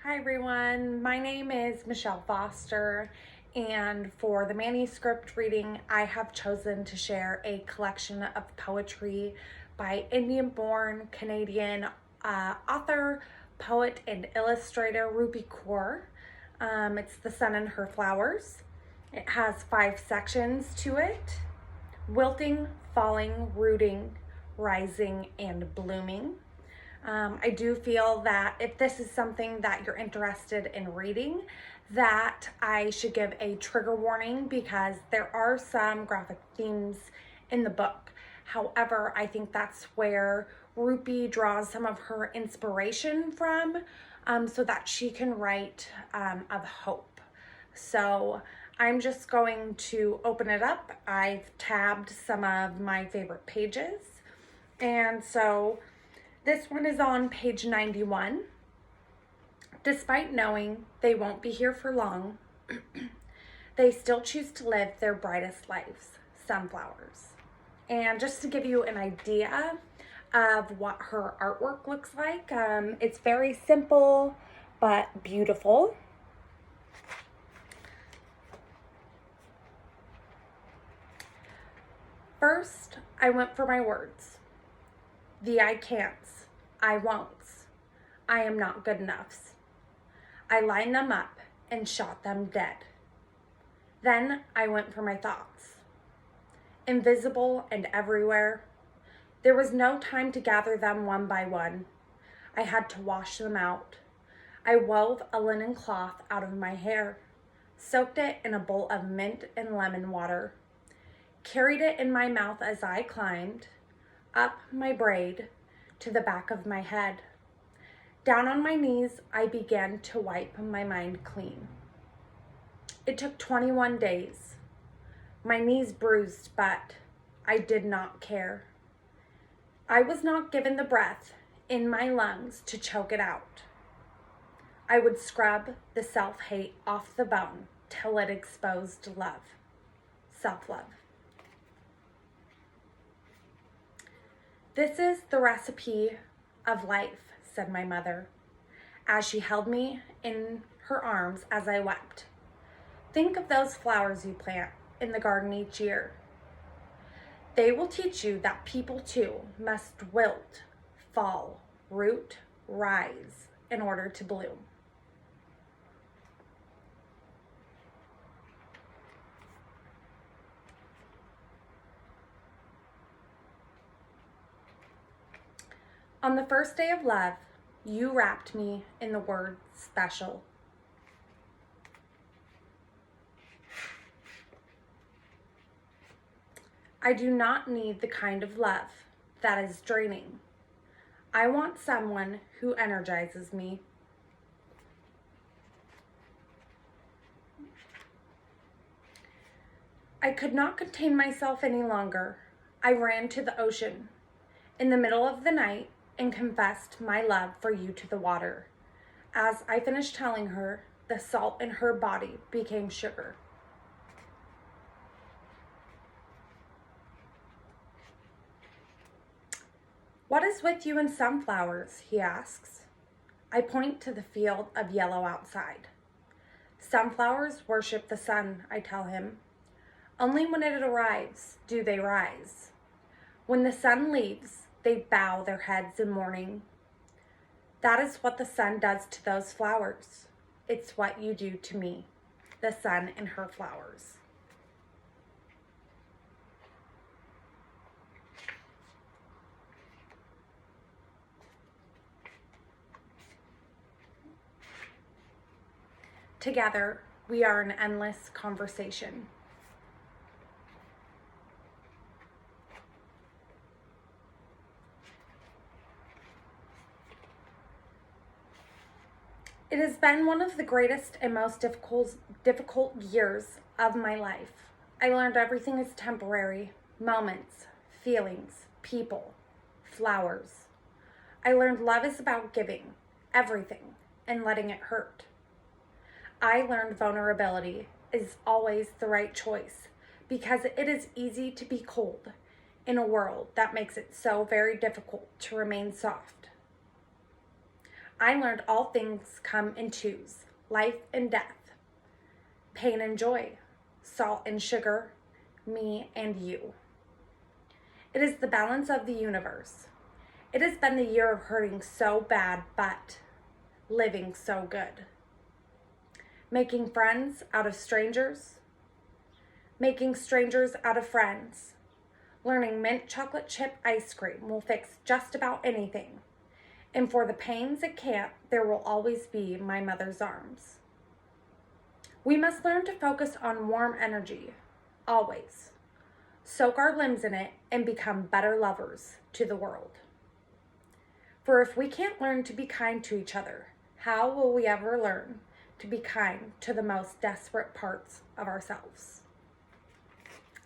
Hi everyone, my name is Michelle Foster, and for the manuscript reading, I have chosen to share a collection of poetry by Indian-born Canadian author, poet, and illustrator Rupi Kaur. It's The Sun and Her Flowers. It has 5 sections to it: wilting, falling, rooting, rising, and blooming. I do feel that if this is something that you're interested in reading, that I should give a trigger warning because there are some graphic themes in the book. However, I think that's where Rupi draws some of her inspiration from, so that she can write of hope. So I'm just going to open it up. I've tabbed some of my favorite pages. And so this one is on page 91. Despite knowing they won't be here for long, they still choose to live their brightest lives, sunflowers. And just to give you an idea of what her artwork looks like, it's very simple but beautiful. First, I went for my words. The I can'ts, I won'ts, I am not good enoughs. I lined them up and shot them dead. Then I went for my thoughts. Invisible and everywhere, there was no time to gather them one by one. I had to wash them out. I wove a linen cloth out of my hair, soaked it in a bowl of mint and lemon water, carried it in my mouth as I climbed up my braid to the back of my head. Down on my knees, I began to wipe my mind clean. It took 21 days. My knees bruised, but I did not care. I was not given the breath in my lungs to choke it out. I would scrub the self-hate off the bone till it exposed love, self-love. This is the recipe of life, said my mother, as she held me in her arms as I wept. Think of those flowers you plant in the garden each year. They will teach you that people too must wilt, fall, root, rise in order to bloom. On the first day of love, you wrapped me in the word special. I do not need the kind of love that is draining. I want someone who energizes me. I could not contain myself any longer. I ran to the ocean in the middle of the night and confessed my love for you to the water. As I finished telling her, the salt in her body became sugar. What is with you and sunflowers? He asks. I point to the field of yellow outside. Sunflowers worship the sun, I tell him. Only when it arrives do they rise. When the sun leaves, they bow their heads in mourning. That is what the sun does to those flowers. It's what you do to me, the sun and her flowers. Together, we are an endless conversation. It has been one of the greatest and most difficult years of my life. I learned everything is temporary: moments, feelings, people, flowers. I learned love is about giving everything and letting it hurt. I learned vulnerability is always the right choice because it is easy to be cold in a world that makes it so very difficult to remain soft. I learned all things come in twos, life and death, pain and joy, salt and sugar, me and you. It is the balance of the universe. It has been the year of hurting so bad, but living so good. Making friends out of strangers, making strangers out of friends. Learning mint chocolate chip ice cream will fix just about anything. And for the pains it can't, there will always be my mother's arms. We must learn to focus on warm energy, always. Soak our limbs in it and become better lovers to the world. For if we can't learn to be kind to each other, how will we ever learn to be kind to the most desperate parts of ourselves?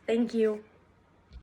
Thank you.